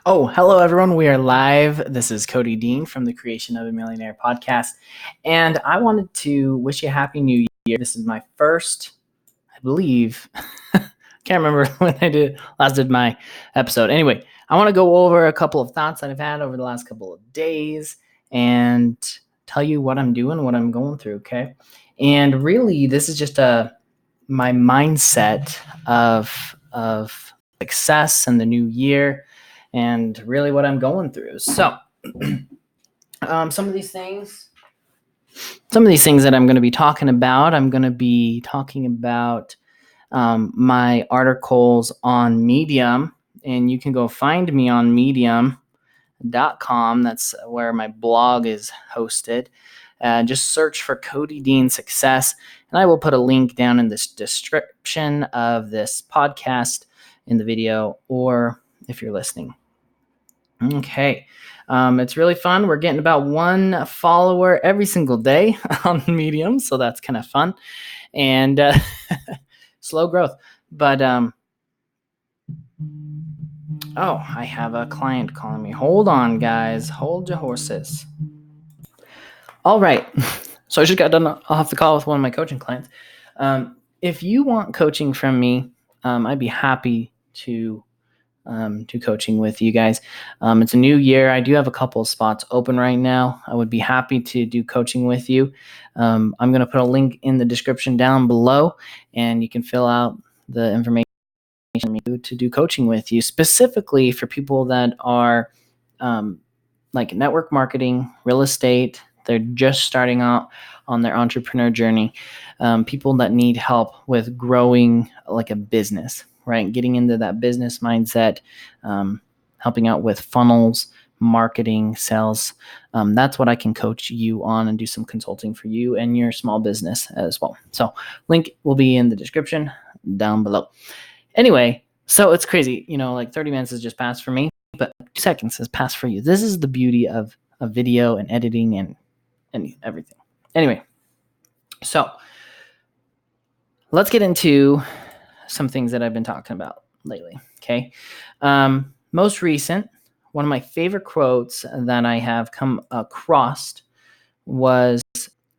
Oh, hello everyone. We are live. This is Cody Dean from the Creation of a Millionaire podcast. And I wanted to wish you a happy new year. This is my first, I believe, can't remember when I last did my episode. Anyway, I want to go over a couple of thoughts that I've had over the last couple of days and tell you what I'm doing, what I'm going through, okay? And really, this is just my mindset of success and the new year and really what I'm going through. So, some of these things that I'm going to be talking about, my articles on Medium, and you can go find me on medium.com. That's where my blog is hosted. Just search for Cody Dean Success, and I will put a link down in this description of this podcast in the video, or if you're listening. Okay. It's really fun. We're getting about one follower every single day on Medium, so that's kind of fun and slow growth. But I have a client calling me. Hold on, guys. Hold your horses. All right. So I just got done off the call with one of my coaching clients. If you want coaching from me, I'd be happy to do coaching with you guys. It's a new year. I do have a couple of spots open right now. I would be happy to do coaching with you. I'm going to put a link in the description down below, and you can fill out the information to do coaching with you, specifically for people that are like network marketing, real estate. They're just starting out on their entrepreneur journey. People that need help with growing like a business, right? Getting into that business mindset, helping out with funnels, marketing, sales. That's what I can coach you on and do some consulting for you and your small business as well. So link will be in the description down below. Anyway, so it's crazy. Like 30 minutes has just passed for me, but 2 seconds has passed for you. This is the beauty of video and editing and everything. Anyway, so let's get into some things that I've been talking about lately. Okay. Most recent, one of my favorite quotes that I have come across was,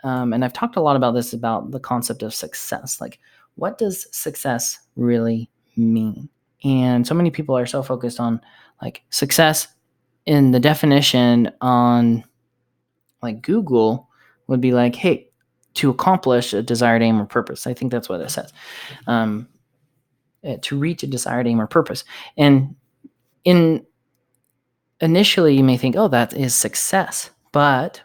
and I've talked a lot about this, about the concept of success. Like, what does success really mean? And so many people are so focused on like success in the definition on like Google would be like, hey, to accomplish a desired aim or purpose. I think that's what it says. To reach a desired aim or purpose. And initially you may think, oh, that is success, but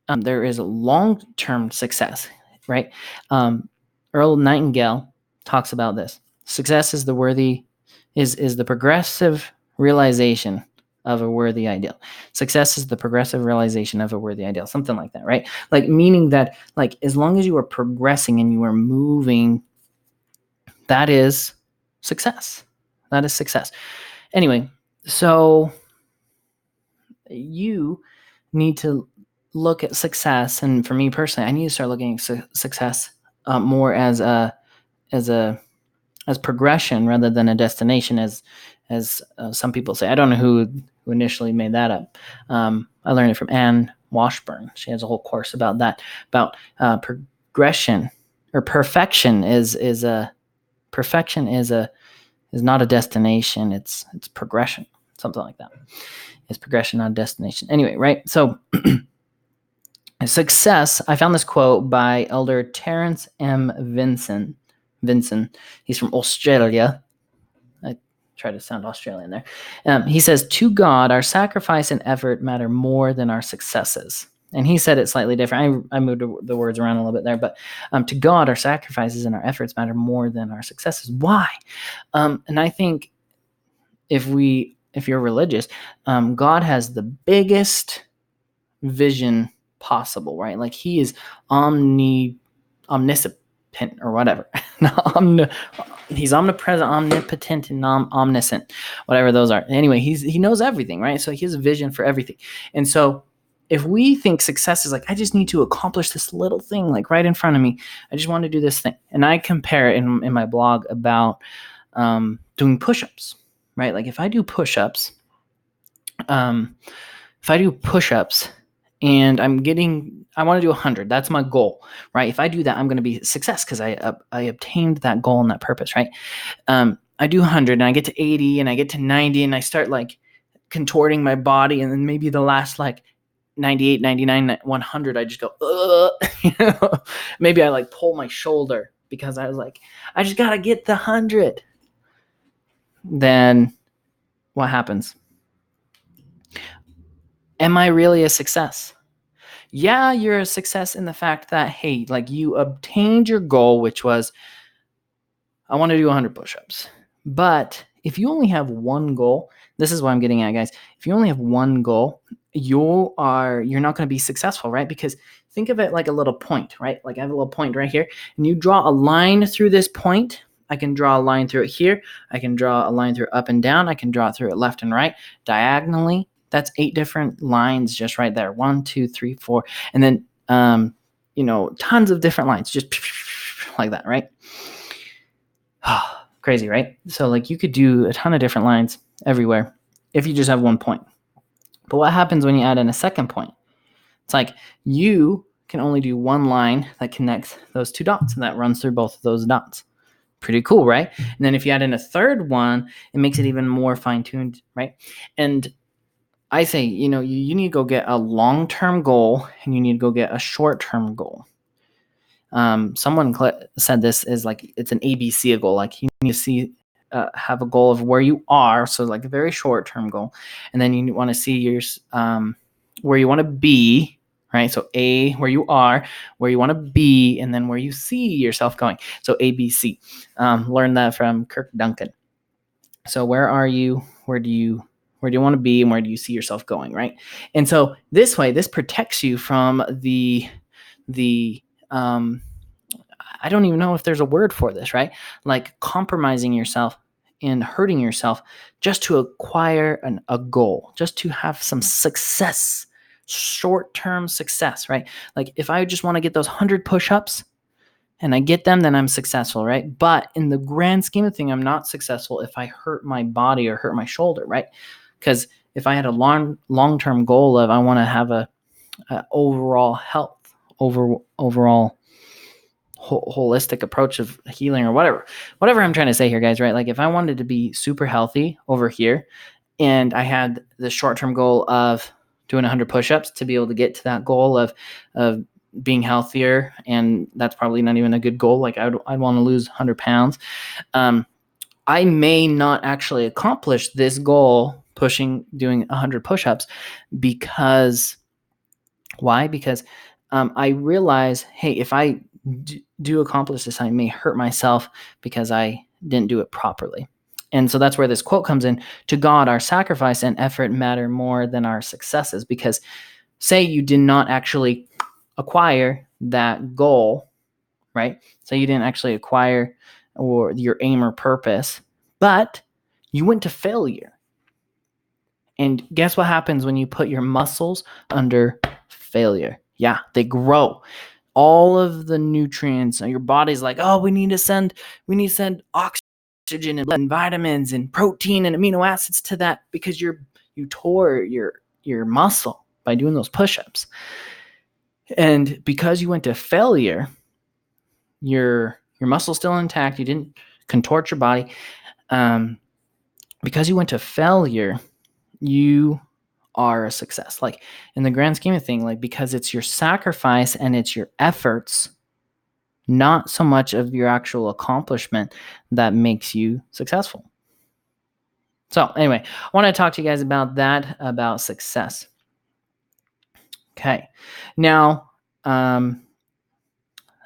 there is long-term success, right? Earl Nightingale talks about this. Success is the progressive realization of a worthy ideal. Success is the progressive realization of a worthy ideal, something like that, right? Like, meaning that, like, as long as you are progressing and you are moving, that is success. That is success. Anyway, so you need to look at success, and for me personally, I need to start looking at success more as progression rather than a destination, as some people say. I don't know who initially made that up. I learned it from Anne Washburn. She has a whole course about that, about progression, or perfection is not a destination. It's progression, something like that. It's progression, not a destination. Anyway, right? So success, I found this quote by Elder Terence M. Vinson. He's from Australia. I try to sound Australian there. He says, to God, our sacrifice and effort matter more than our successes. And he said it slightly different. I moved the words around a little bit there, but to God, our sacrifices and our efforts matter more than our successes. Why? And I think if you're religious, God has the biggest vision possible, right? Like, he is omniscient or whatever. He's omnipresent, omnipotent, and omniscient, whatever those are. Anyway, he knows everything, right? So he has a vision for everything. And so if we think success is like, I just need to accomplish this little thing, like right in front of me, I just want to do this thing. And I compare it in my blog about doing push-ups. right? Like if I do push-ups, if I do push-ups and I want to do 100, that's my goal, right? If I do that, I'm going to be a success because I obtained that goal and that purpose, right? I do 100 and I get to 80 and I get to 90 and I start like contorting my body, and then maybe the last like 98, 99, 100, I just go, you know? Maybe I like pull my shoulder because I was like, I just got to get the 100. Then what happens? Am I really a success? Yeah, you're a success in the fact that, hey, like you obtained your goal, which was, I want to do 100 push-ups. But if you only have one goal, this is what I'm getting at, guys. If you only have one goal, you're not going to be successful, right? Because think of it like a little point, right? Like I have a little point right here, and you draw a line through this point. I can draw a line through it here. I can draw a line through up and down. I can draw it through it left and right, diagonally. That's 8 different lines just right there. 1, 2, 3, 4, and then tons of different lines, just like that, right? Crazy, right? So like you could do a ton of different lines everywhere if you just have one point. But what happens when you add in a second point? It's like you can only do one line that connects those 2 dots and that runs through both of those dots. Pretty cool, right? And then if you add in a third one, it makes it even more fine-tuned, right? And I say, you need to go get a long-term goal and you need to go get a short-term goal. Someone said this is like it's an ABC goal. Like you need to have a goal of where you are, so like a very short-term goal, and then you want to see where you want to be, right? So A, where you are, where you want to be, and then where you see yourself going. So ABC. Learned that from Kirk Duncan. So where are you? Where do you want to be, and where do you see yourself going, right? And so this way, this protects you from the I don't even know if there's a word for this, right? Like compromising yourself and hurting yourself just to acquire a goal, just to have some success, short-term success, right? Like if I just want to get those 100 push-ups and I get them, then I'm successful, right? But in the grand scheme of things, I'm not successful if I hurt my body or hurt my shoulder, right? Because if I had a long-term goal of I want to have a overall health, overall holistic approach of healing or whatever I'm trying to say here, guys, right? Like if I wanted to be super healthy over here and I had the short-term goal of doing 100 push-ups to be able to get to that goal of being healthier, and that's probably not even a good goal. Like I'd want to lose 100 pounds. I may not actually accomplish this goal doing 100 push-ups because why? Because I realize, hey, if I do accomplish this, I may hurt myself because I didn't do it properly. And so that's where this quote comes in. To God, our sacrifice and effort matter more than our successes. Because say you did not actually acquire that goal, right? So you didn't actually acquire or your aim or purpose, but you went to failure. And guess what happens when you put your muscles under failure? Yeah, they grow. All of the nutrients, your body's like, oh, we need to send oxygen and vitamins and protein and amino acids to that because you tore your muscle by doing those push-ups. And because you went to failure, your muscle's still intact. You didn't contort your body. Because you went to failure, you are a success. Like in the grand scheme of things, like because it's your sacrifice and it's your efforts, not so much of your actual accomplishment, that makes you successful. So anyway, I want to talk to you guys about that, about success. Okay. Now,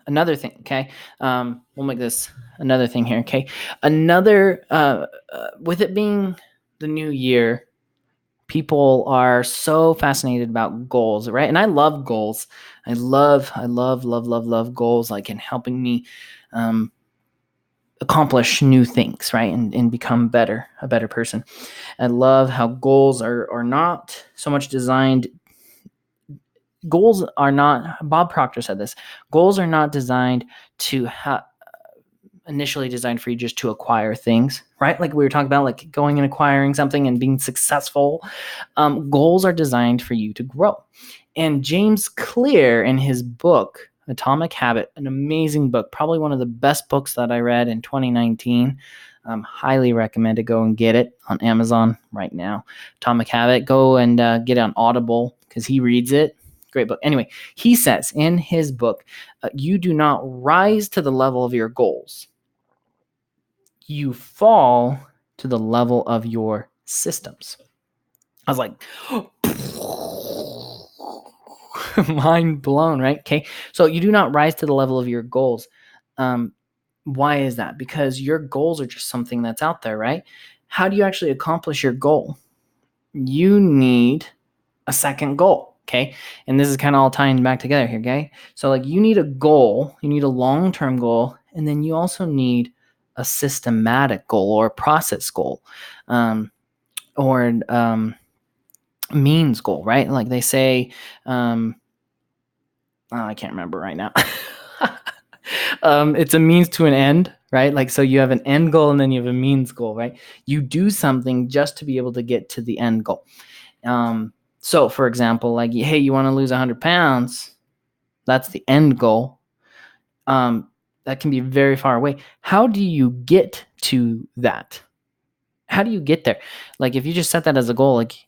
another thing, okay? We'll make this another thing here, okay? With it being the new year, people are so fascinated about goals, right? And I love goals. I love goals, like in helping me accomplish new things, right? And become a better person. I love how goals are not so much designed. Bob Proctor said this, goals are not designed to initially designed for you just to acquire things, right? Like we were talking about, like going and acquiring something and being successful. Goals are designed for you to grow. And James Clear, in his book, Atomic Habit, an amazing book, probably one of the best books that I read in 2019. Highly recommend it. Go and get it on Amazon right now. Atomic Habit. Go and get it on Audible because he reads it. Great book. Anyway, he says in his book, you do not rise to the level of your goals. You fall to the level of your systems. I was like, mind blown, right? Okay. So you do not rise to the level of your goals. Why is that? Because your goals are just something that's out there, right? How do you actually accomplish your goal? You need a second goal. Okay. And this is kind of all tying back together here. Okay. So like you need a goal, you need a long-term goal, and then you also need a systematic goal or a process goal, or means goal, right? Like they say, I can't remember right now. It's a means to an end, right? Like, so you have an end goal and then you have a means goal, right? You do something just to be able to get to the end goal. So for example, like, hey, you want to lose 100 pounds. That's the end goal. That can be very far away. How do you get to that? How do you get there? Like, if you just set that as a goal, like,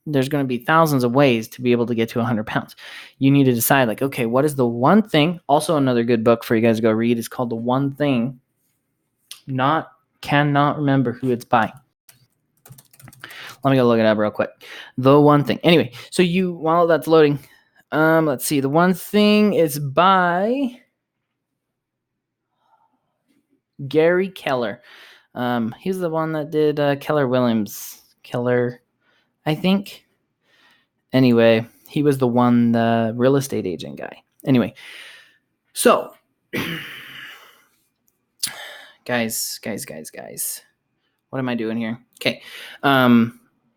there's going to be thousands of ways to be able to get to 100 pounds. You need to decide, like, okay, what is the one thing? Also, another good book for you guys to go read is called The One Thing. Cannot remember who it's by. Let me go look it up real quick. The One Thing. Anyway, so while that's loading, let's see. The One Thing is by Gary Keller. He's the one that did Keller Williams. Keller, I think. Anyway, he was the real estate agent guy. Anyway, so guys, what am I doing here? Okay.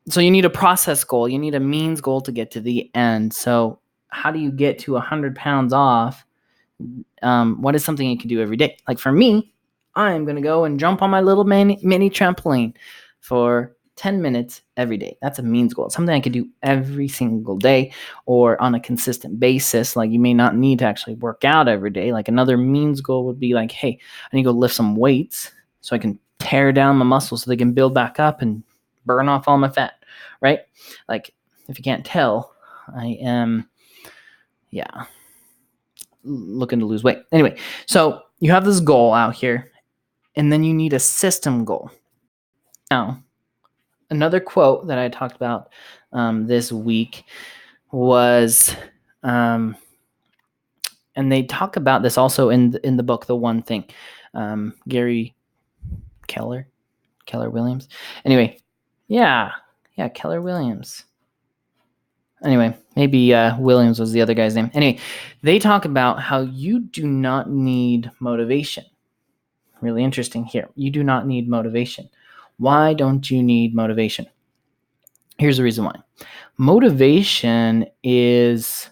So you need a process goal. You need a means goal to get to the end. So how do you get to 100 pounds off? What is something you can do every day? Like for me, I'm going to go and jump on my little mini trampoline for 10 minutes every day. That's a means goal. It's something I could do every single day or on a consistent basis. Like you may not need to actually work out every day. Like another means goal would be like, hey, I need to go lift some weights so I can tear down my muscles so they can build back up and burn off all my fat, right? Like if you can't tell, I am, looking to lose weight. Anyway, so you have this goal out here, and then you need a system goal. Now, another quote that I talked about this week was, and they talk about this also in the book, The One Thing. Gary Keller Williams. Anyway, yeah, Keller Williams. Anyway, maybe Williams was the other guy's name. Anyway, they talk about how you do not need motivation. Really interesting here. You do not need motivation. Why don't you need motivation? Here's the reason why. Motivation is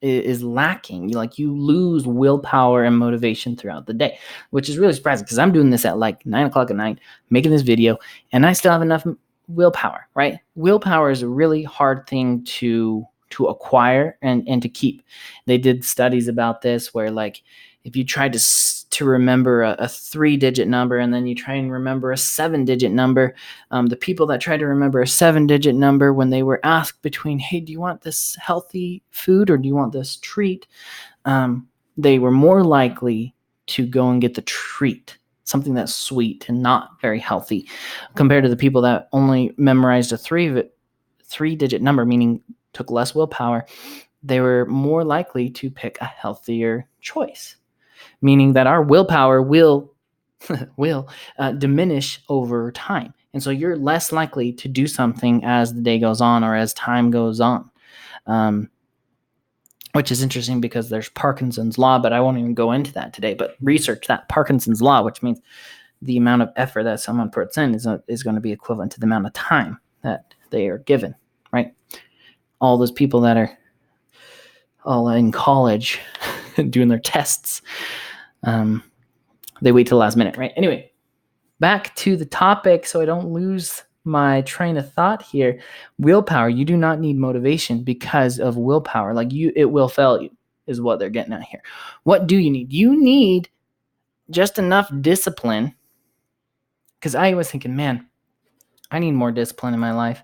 lacking. You lose willpower and motivation throughout the day, which is really surprising because I'm doing this at like 9:00 at night, making this video, and I still have enough willpower, right? Willpower is a really hard thing to acquire and to keep. They did studies about this where like if you tried to remember a 3-digit number and then you try and remember a 7-digit number, the people that tried to remember a 7-digit number when they were asked between, hey, do you want this healthy food or do you want this treat? They were more likely to go and get the treat, something that's sweet and not very healthy, compared to the people that only memorized a 3-digit number, meaning took less willpower. They were more likely to pick a healthier choice, meaning that our willpower will diminish over time. And so you're less likely to do something as the day goes on or as time goes on, which is interesting because there's Parkinson's law, but I won't even go into that today. But research that Parkinson's law, which means the amount of effort that someone puts in is going to be equivalent to the amount of time that they are given, right? All those people that are all in college doing their tests, They wait till the last minute, right? Anyway, back to the topic so I don't lose my train of thought here. Willpower. You do not need motivation because of willpower. Like it will fail you, is what they're getting at here. What do you need? You need just enough discipline. Because I was thinking, man, I need more discipline in my life.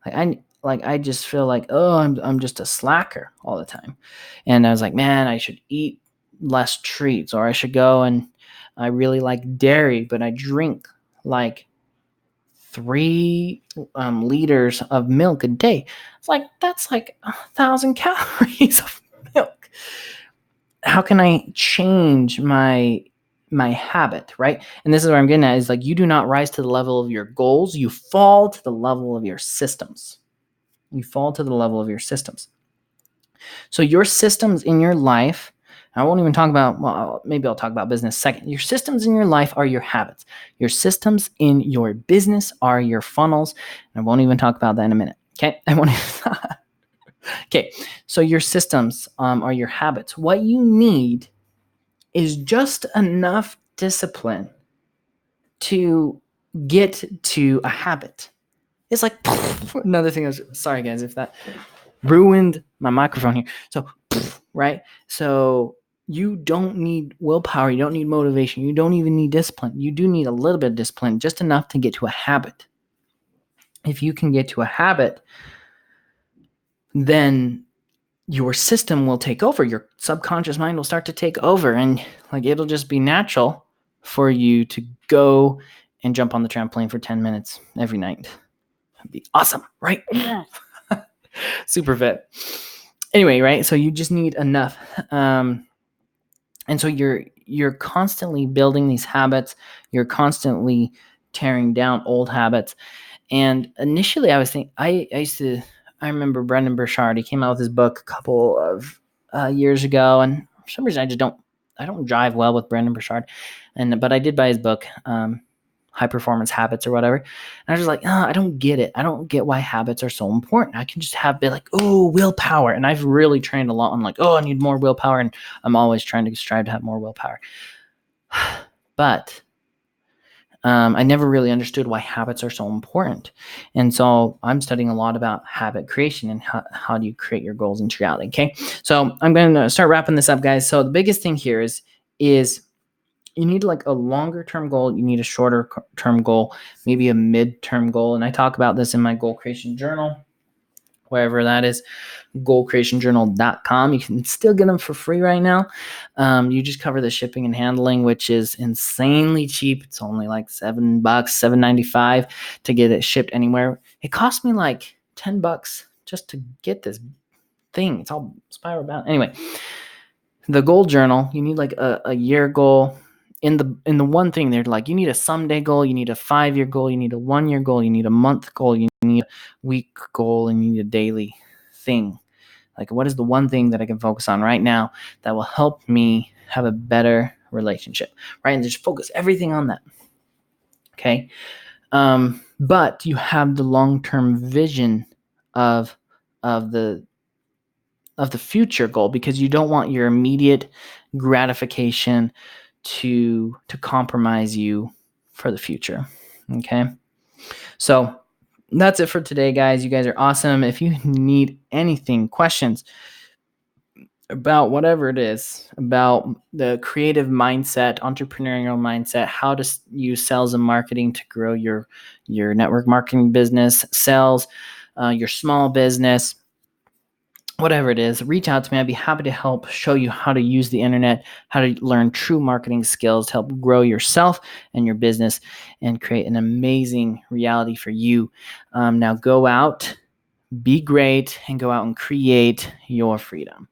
I just feel like, oh, I'm just a slacker all the time. And I was like, man, I should eat less treats, or I should go and I really like dairy, but I drink like 3 liters of milk a day. It's like, that's like 1,000 calories of milk. How can I change my habit, right? And this is where I'm getting at, is like, you do not rise to the level of your goals. You fall to the level of your systems. You fall to the level of your systems. So your systems in your life, I won't even talk about, well, maybe I'll talk about business second. Your systems in your life are your habits. Your systems in your business are your funnels. And I won't even talk about that in a minute. Okay. Okay. So your systems are your habits. What you need is just enough discipline to get to a habit. It's like another thing. Sorry guys if that ruined my microphone here. So, right? So you don't need willpower. You don't need motivation. You don't even need discipline. You do need a little bit of discipline, just enough to get to a habit. If you can get to a habit, then your system will take over. Your subconscious mind will start to take over, and like it'll just be natural for you to go and jump on the trampoline for 10 minutes every night. That'd be awesome, right? Super fit. Anyway, right? So you just need enough. And so you're constantly building these habits. You're constantly tearing down old habits. And initially I was thinking, I remember Brendan Burchard. He came out with his book a couple of years ago. And for some reason, I don't drive well with Brendan Burchard. But I did buy his book, High Performance Habits or whatever. And I was just like, I don't get it. I don't get why habits are so important. I can just be like, oh, willpower. And I've really trained a lot on like, I need more willpower. And I'm always trying to strive to have more willpower. But I never really understood why habits are so important. And so I'm studying a lot about habit creation and how do you create your goals into reality. Okay. So I'm going to start wrapping this up, guys. So the biggest thing here is you need like a longer term goal. You need a shorter term goal, maybe a mid-term goal. And I talk about this in my goal creation journal, wherever that is, goalcreationjournal.com. You can still get them for free right now. You just cover the shipping and handling, which is insanely cheap. It's only like $7, $7.95 to get it shipped anywhere. It cost me like $10 just to get this thing. It's all spiral bound. Anyway, the goal journal, you need like a year goal. In the one thing, they're like, you need a someday goal, you need a 5-year goal, you need a 1-year goal, you need a month goal, you need a week goal, and you need a daily thing. Like, what is the one thing that I can focus on right now that will help me have a better relationship, right? And just focus everything on that. Okay. But you have the long-term vision of the future goal, because you don't want your immediate gratification to compromise you for the future. Okay. So that's it for today, guys. You guys are awesome. If you need anything, questions about whatever it is, about the creative mindset, entrepreneurial mindset, how to use sales and marketing to grow your network marketing business, sales, your small business, whatever it is, reach out to me. I'd be happy to help show you how to use the internet, how to learn true marketing skills to help grow yourself and your business and create an amazing reality for you. Now go out, be great, and go out and create your freedom.